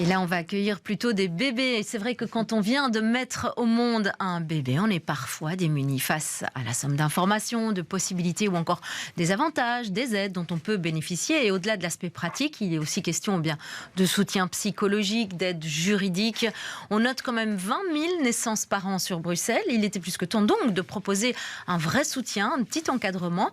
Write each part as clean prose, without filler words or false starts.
là, on va accueillir plutôt des bébés. Et c'est vrai que quand on vient de mettre au monde un bébé, on est parfois démuni face à la somme d'informations, de possibilités ou encore des avantages, des aides dont on peut bénéficier. Et au-delà de l'aspect pratique, il est aussi question bien de soutien psychologique, d'aide juridique. On note quand même 20 000 naissances par an sur Bruxelles. Il était plus que temps donc de proposer un vrai soutien, un petit encadrement,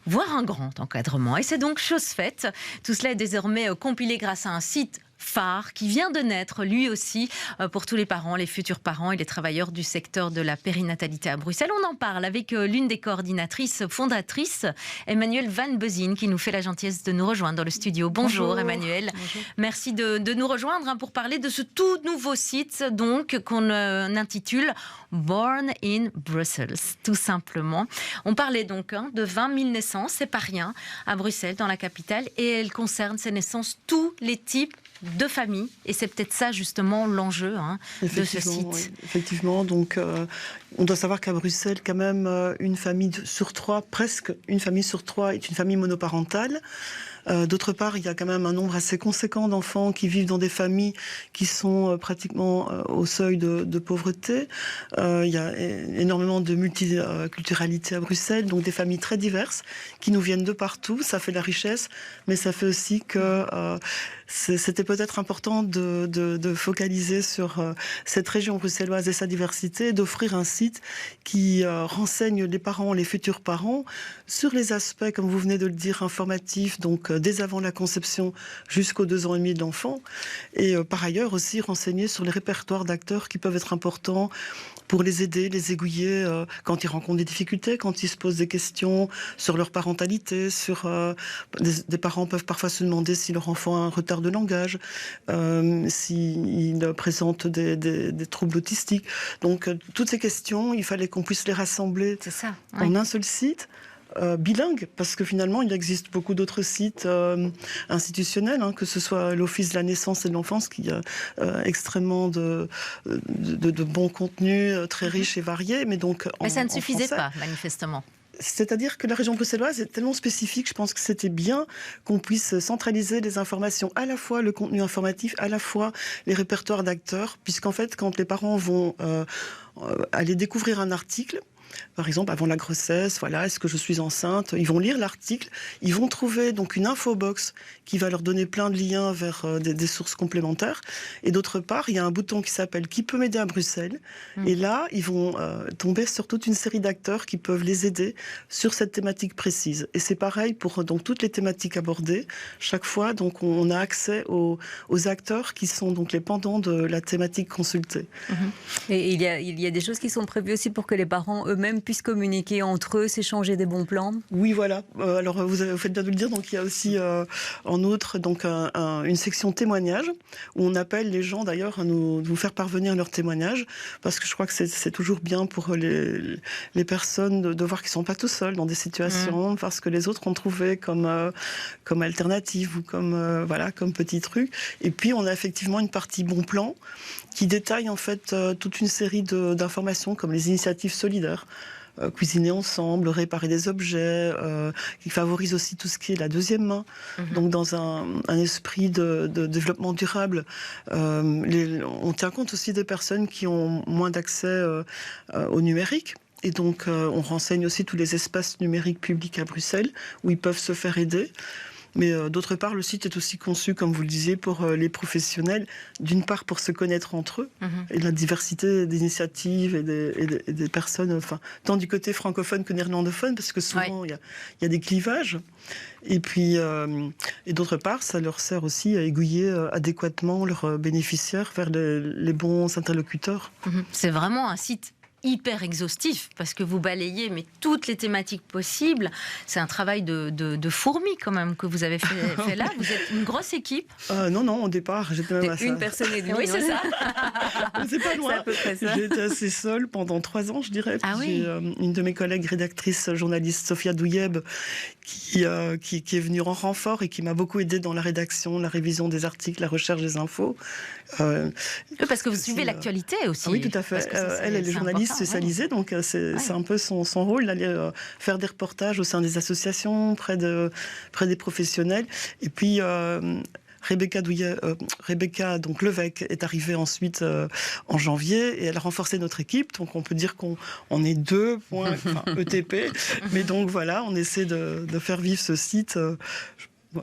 voire un grand encadrement. Et c'est donc chose faite. Tout cela est désormais compilé grâce à un site phare qui vient de naître, lui aussi, pour tous les parents, les futurs parents et les travailleurs du secteur de la périnatalité à Bruxelles. On en parle avec l'une des coordinatrices fondatrices, Emmanuelle Van Bezien, qui nous fait la gentillesse de nous rejoindre dans le studio. Bonjour Emmanuelle. Bonjour. Merci de nous rejoindre pour parler de ce tout nouveau site donc qu'on intitule Born in Brussels, tout simplement. On parlait donc de 20 000 naissances, c'est pas rien, à Bruxelles, dans la capitale, et elle concerne ces naissances tous les types de familles, et c'est peut-être ça justement l'enjeu de ce site. Oui, effectivement, donc on doit savoir qu'à Bruxelles, quand même, une famille sur trois, presque une famille sur trois est une famille monoparentale. D'autre part, il y a quand même un nombre assez conséquent d'enfants qui vivent dans des familles qui sont pratiquement au seuil de pauvreté. Il y a énormément de multiculturalité à Bruxelles, donc des familles très diverses qui nous viennent de partout. Ça fait la richesse, mais ça fait aussi que c'était peut-être important de focaliser sur cette région bruxelloise et sa diversité, d'offrir un site qui renseigne les parents, les futurs parents, sur les aspects, comme vous venez de le dire, informatifs, donc dès avant la conception jusqu'aux 2 ans et demi de l'enfant, et par ailleurs aussi renseigner sur les répertoires d'acteurs qui peuvent être importants pour les aider, les aiguiller quand ils rencontrent des difficultés, quand ils se posent des questions sur leur parentalité, des parents peuvent parfois se demander si leur enfant a un retard de langage, s'il présente des troubles autistiques. Donc toutes ces questions, il fallait qu'on puisse les rassembler en un seul site. Bilingue, parce que finalement il existe beaucoup d'autres sites institutionnels, que ce soit l'Office de la naissance et de l'enfance qui a extrêmement de bons contenus très riches et variés, mais donc mais ça ne suffisait pas manifestement. C'est-à-dire que la région bruxelloise est tellement spécifique, je pense que c'était bien qu'on puisse centraliser les informations, à la fois le contenu informatif, à la fois les répertoires d'acteurs, puisqu'en fait quand les parents vont aller découvrir un article, par exemple, avant la grossesse, voilà, est-ce que je suis enceinte ? Ils vont lire l'article, ils vont trouver donc une infobox qui va leur donner plein de liens vers des sources complémentaires. Et d'autre part, il y a un bouton qui s'appelle « Qui peut m'aider à Bruxelles ?» Et là, ils vont tomber sur toute une série d'acteurs qui peuvent les aider sur cette thématique précise. Et c'est pareil pour donc toutes les thématiques abordées. Chaque fois, donc, on a accès aux acteurs qui sont donc les pendants de la thématique consultée. Et il y a des choses qui sont prévues aussi pour que les parents eux-mêmes puissent communiquer entre eux, s'échanger des bons plans. Oui, voilà. Alors, vous faites bien de le dire. Donc, il y a aussi, en outre, donc une section témoignages où on appelle les gens, d'ailleurs, à nous faire parvenir leurs témoignages, parce que je crois que c'est toujours bien pour les personnes de voir qu'ils ne sont pas tout seuls dans des situations, parce que les autres ont trouvé comme alternative ou comme petit truc. Et puis, on a effectivement une partie bon plan qui détaille en fait toute une série d'informations comme les initiatives solidaires. Cuisiner ensemble, réparer des objets, qui favorise aussi tout ce qui est la deuxième main. Donc dans un esprit de développement durable, on tient compte aussi des personnes qui ont moins d'accès au numérique. Et donc on renseigne aussi tous les espaces numériques publics à Bruxelles où ils peuvent se faire aider. Mais d'autre part, le site est aussi conçu, comme vous le disiez, pour les professionnels, d'une part pour se connaître entre eux, et la diversité des initiatives et des personnes, tant du côté francophone que néerlandophone, parce que souvent il y a des clivages. Et puis, et d'autre part, ça leur sert aussi à aiguiller adéquatement leurs bénéficiaires vers les bons interlocuteurs. C'est vraiment un site hyper exhaustif, parce que vous balayez toutes les thématiques possibles. C'est un travail de fourmi quand même que vous avez fait là. Vous êtes une grosse équipe. Non, au départ, j'étais même une personne et demie. Oui, c'est ça. C'est pas loin. C'est à peu près ça. J'ai été assez seule pendant 3 ans, je dirais. Ah oui. J'ai une de mes collègues rédactrices, journaliste, Sophia Douyeb, qui est venue en renfort et qui m'a beaucoup aidée dans la rédaction, la révision des articles, la recherche des infos. Parce que vous suivez l'actualité aussi. Ah oui, tout à fait. Elle est journaliste spécialisée, donc c'est un peu son rôle d'aller faire des reportages au sein des associations, près des professionnels. Et puis Rebecca donc Levesque est arrivée ensuite en janvier et elle a renforcé notre équipe. Donc on peut dire qu'on est 2 points ETP. Mais donc voilà, on essaie de faire vivre ce site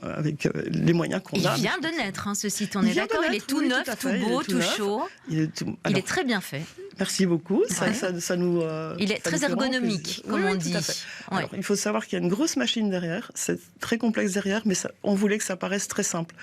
avec les moyens qu'on a. Il vient de naître, ce site, on est d'accord. Il est tout neuf, tout beau, tout chaud. Il est très bien fait. Merci beaucoup. Ça nous. Il est très ergonomique, comme on dit. Alors, il faut savoir qu'il y a une grosse machine derrière. C'est très complexe derrière, mais on voulait que ça paraisse très simple.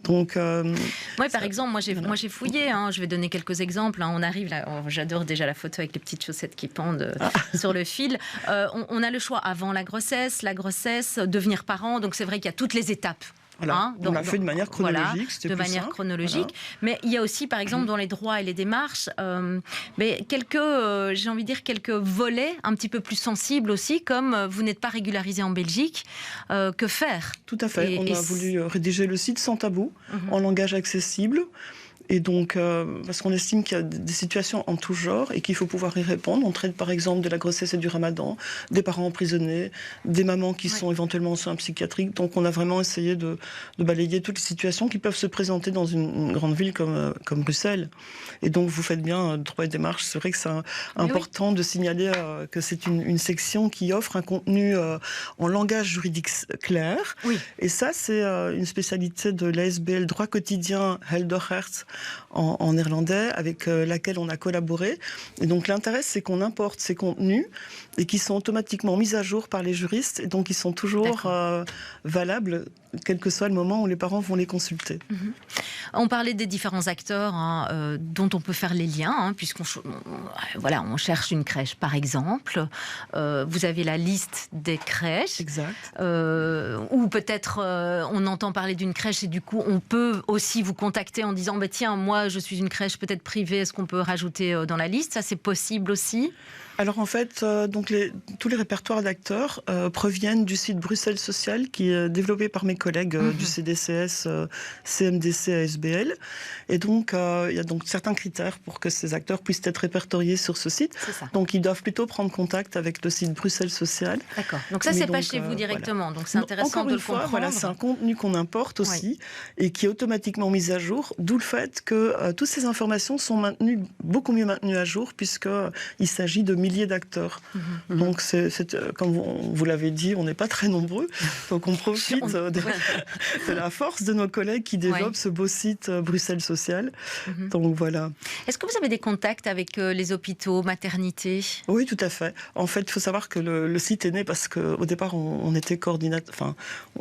Donc, par exemple, moi j'ai fouillé. Je vais donner quelques exemples. On arrive là. J'adore déjà la photo avec les petites chaussettes qui pendent sur le fil. On a le choix avant la grossesse, devenir parent. Donc c'est vrai qu'il y a toutes les étapes. Voilà, on l'a fait de manière chronologique, c'était plus simple. Chronologique. Voilà. Mais il y a aussi, par exemple, dans les droits et les démarches, j'ai envie de dire quelques volets un petit peu plus sensibles aussi, comme vous n'êtes pas régularisé en Belgique, que faire? Tout à fait. On a voulu rédiger le site sans tabou, en langage accessible. Et donc, parce qu'on estime qu'il y a des situations en tout genre et qu'il faut pouvoir y répondre. On traite par exemple de la grossesse et du ramadan, des parents emprisonnés, des mamans qui sont éventuellement en soins psychiatriques. Donc on a vraiment essayé de balayer toutes les situations qui peuvent se présenter dans une grande ville comme Bruxelles. Et donc vous faites bien droit et démarche. C'est vrai que c'est important de signaler que c'est une section qui offre un contenu en langage juridique clair. Oui. Et ça, c'est une spécialité de l'ASBL Droit quotidien Helder Hertz, en néerlandais, avec laquelle on a collaboré. Et donc l'intérêt, c'est qu'on importe ces contenus et qui sont automatiquement mis à jour par les juristes, et donc ils sont toujours valables, quel que soit le moment où les parents vont les consulter. On parlait des différents acteurs dont on peut faire les liens, puisqu'on on cherche une crèche, par exemple. Vous avez la liste des crèches. Exact. Ou peut-être on entend parler d'une crèche et du coup on peut aussi vous contacter en disant tiens, moi je suis une crèche peut-être privée, est-ce qu'on peut rajouter dans la liste? Ça, c'est possible aussi? Alors en fait, tous les répertoires d'acteurs proviennent du site Bruxelles Social, qui est développé par mes collègues du CDCS, CMDC, ASBL. Et donc il y a donc certains critères pour que ces acteurs puissent être répertoriés sur ce site. Donc ils doivent plutôt prendre contact avec le site Bruxelles Social. D'accord. Donc ça, c'est pas chez vous directement. Donc c'est intéressant de le comprendre. Voilà, c'est un contenu qu'on importe aussi et qui est automatiquement mis à jour. D'où le fait que toutes ces informations sont beaucoup mieux maintenues à jour, puisqu'il s'agit de milliers d'acteurs. Donc, comme vous l'avez dit, on n'est pas très nombreux. Donc, on profite de la force de nos collègues qui développent ce beau site Bruxelles Social. Donc, voilà. Est-ce que vous avez des contacts avec les hôpitaux, maternités? Oui, tout à fait. En fait, il faut savoir que le site est né parce qu'au départ, on était coordinateur. Enfin,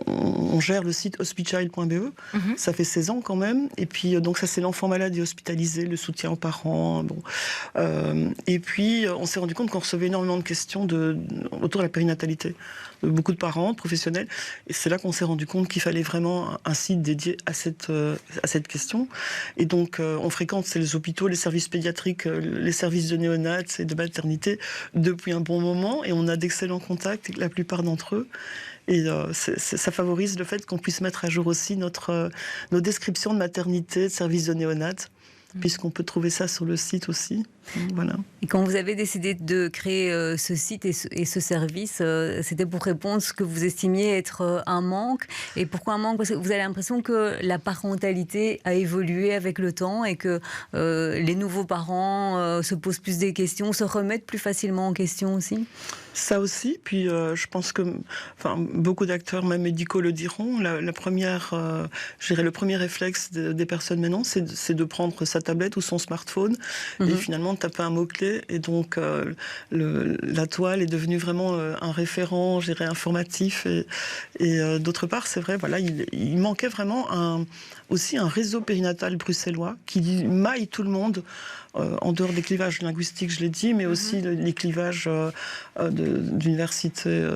on gère le site hospichild.be. Ça fait 16 ans quand même. Et puis, donc, ça, c'est l'enfant malade et hospitalisé, le soutien aux parents. Et puis, on s'est rendu compte qu'on recevait énormément de questions autour de la périnatalité. De beaucoup de parents, de professionnels. Et c'est là qu'on s'est rendu compte qu'il fallait vraiment un site dédié à cette question. Et donc, on fréquente les hôpitaux, les services pédiatriques, les services de néonats et de maternité depuis un bon moment. Et on a d'excellents contacts avec la plupart d'entre eux. Et ça favorise le fait qu'on puisse mettre à jour aussi nos descriptions de maternité, de services de néonats, puisqu'on peut trouver ça sur le site aussi. Voilà. Et quand vous avez décidé de créer ce site et ce service, c'était pour répondre à ce que vous estimiez être un manque. Et pourquoi un manque? Parce que vous avez l'impression que la parentalité a évolué avec le temps et que les nouveaux parents se posent plus des questions, se remettent plus facilement en question aussi. Ça aussi, puis je pense que beaucoup d'acteurs, même médicaux, le diront. Le premier réflexe des personnes maintenant, c'est de prendre sa tablette ou son smartphone et finalement de taper un mot-clé. Et donc, la toile est devenue vraiment un référent, je dirais, informatif. Et d'autre part, c'est vrai, voilà, il manquait vraiment aussi un réseau périnatal bruxellois qui maille tout le monde. En dehors des clivages linguistiques, je l'ai dit, mais aussi les clivages d'université,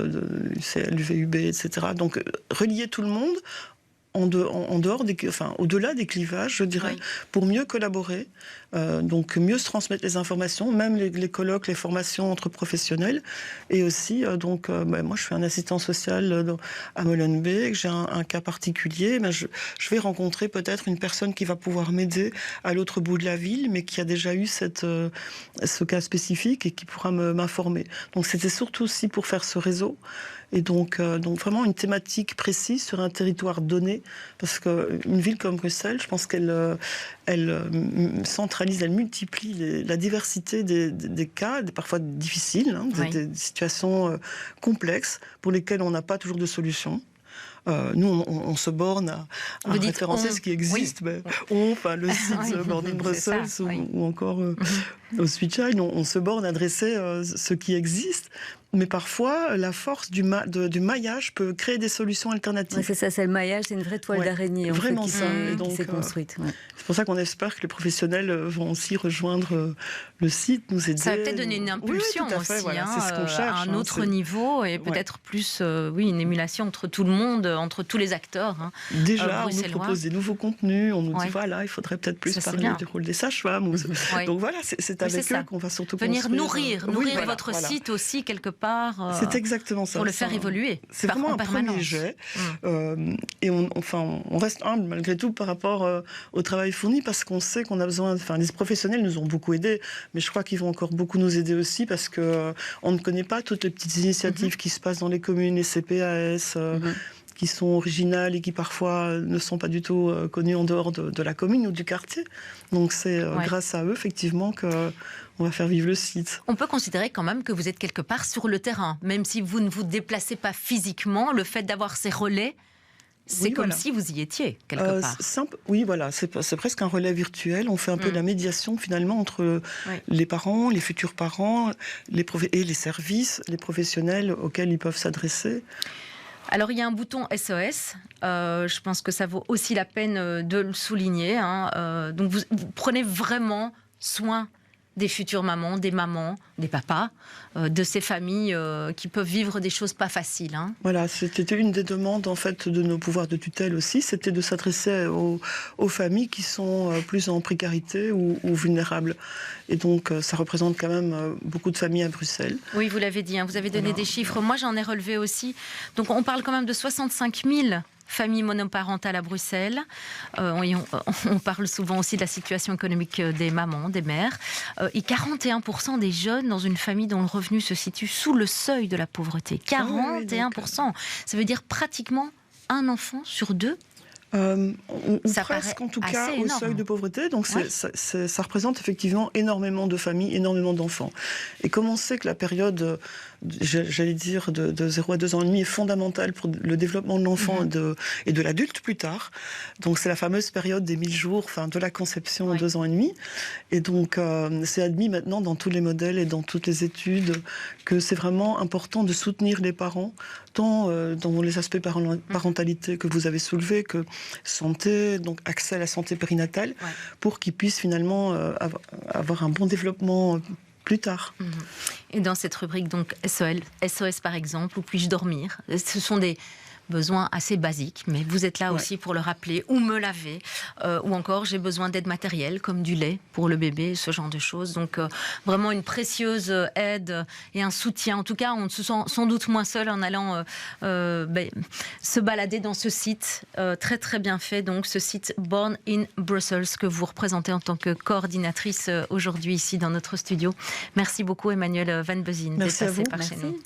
l'UVUB, etc. Donc, relier tout le monde au-delà des clivages, je dirais, pour mieux collaborer, donc mieux se transmettre les informations, même les colloques, les formations entre professionnels, et aussi, moi je suis un assistant social à Molenbeek, j'ai un cas particulier, je vais rencontrer peut-être une personne qui va pouvoir m'aider à l'autre bout de la ville, mais qui a déjà eu ce cas spécifique et qui pourra m'informer. Donc c'était surtout aussi pour faire ce réseau. Et donc vraiment une thématique précise sur un territoire donné donner, parce qu'une ville comme Bruxelles, je pense qu'elle centralise, elle multiplie la diversité des cas, parfois difficiles, des situations complexes pour lesquelles on n'a pas toujours de solution. Nous, on se borne à référencer ce qui existe. Mais le site Born in Brussels ou encore au Switchline, on se borne à adresser ce qui existe. Mais parfois, la force du maillage peut créer des solutions alternatives. Ouais, c'est ça, c'est le maillage, c'est une vraie toile d'araignée vraiment qui s'est construite. C'est pour ça qu'on espère que les professionnels vont aussi rejoindre le site, nous aider. Ça va peut-être donner une impulsion aussi, c'est ce qu'on cherche, à un autre niveau, et peut-être plus une émulation entre tout le monde, entre tous les acteurs. Déjà, on nous propose des nouveaux contenus, on nous dit il faudrait peut-être plus parler du rôle des sages-femmes. Donc voilà, c'est avec eux qu'on va surtout venir nourrir votre site aussi quelque part. C'est exactement ça. Pour le faire évoluer. C'est vraiment un premier jet. Et on reste humble malgré tout par rapport au travail fourni, parce qu'on sait qu'on a besoin. Les professionnels nous ont beaucoup aidés, mais je crois qu'ils vont encore beaucoup nous aider aussi, parce que on ne connaît pas toutes les petites initiatives qui se passent dans les communes, les CPAS. Qui sont originales et qui parfois ne sont pas du tout connues en dehors de la commune ou du quartier. Donc c'est grâce à eux, effectivement, qu'on va faire vivre le site. On peut considérer quand même que vous êtes quelque part sur le terrain. Même si vous ne vous déplacez pas physiquement, le fait d'avoir ces relais, c'est comme si vous y étiez, quelque part. Oui, voilà, c'est presque un relais virtuel. On fait un peu de la médiation, finalement, entre les parents, les futurs parents, et les services, les professionnels auxquels ils peuvent s'adresser. Alors, il y a un bouton SOS. Je pense que ça vaut aussi la peine de le souligner. Donc, vous prenez vraiment soin des futures mamans, des papas, de ces familles qui peuvent vivre des choses pas faciles. Voilà, c'était une des demandes en fait de nos pouvoirs de tutelle aussi, c'était de s'adresser aux familles qui sont plus en précarité ou vulnérables. Et donc ça représente quand même beaucoup de familles à Bruxelles. Oui, vous l'avez dit, vous avez donné des chiffres. Moi, j'en ai relevé aussi. Donc on parle quand même de 65 000 familles monoparentales à Bruxelles. On parle souvent aussi de la situation économique des mamans, des mères. Et 41% des jeunes dans une famille dont le revenu se situe sous le seuil de la pauvreté. 41%. Ça veut dire pratiquement un enfant sur deux. Ou presque en tout cas au seuil de pauvreté. Donc ça représente effectivement énormément de familles, énormément d'enfants. Et comme on sait que la période, j'allais dire, de 0 à 2 ans et demi est fondamentale pour le développement de l'enfant et de l'adulte plus tard. Donc c'est la fameuse période des 1000 jours, de la conception à 2 ans et demi. Et donc c'est admis maintenant dans tous les modèles et dans toutes les études que c'est vraiment important de soutenir les parents, tant dans les aspects parentalité que vous avez soulevés, que santé, donc accès à la santé périnatale, pour qu'ils puissent finalement avoir un bon développement plus tard. Et dans cette rubrique, donc SOS par exemple, où puis-je dormir ? Ce sont des besoins assez basiques, mais vous êtes là aussi pour le rappeler, ou me laver, ou encore j'ai besoin d'aide matérielle, comme du lait pour le bébé, ce genre de choses. Donc vraiment une précieuse aide et un soutien. En tout cas, on se sent sans doute moins seul en allant se balader dans ce site très très bien fait, donc ce site Born in Brussels que vous représentez en tant que coordinatrice aujourd'hui ici dans notre studio. Merci beaucoup Emmanuelle Van Bezien d'être passée par chez nous.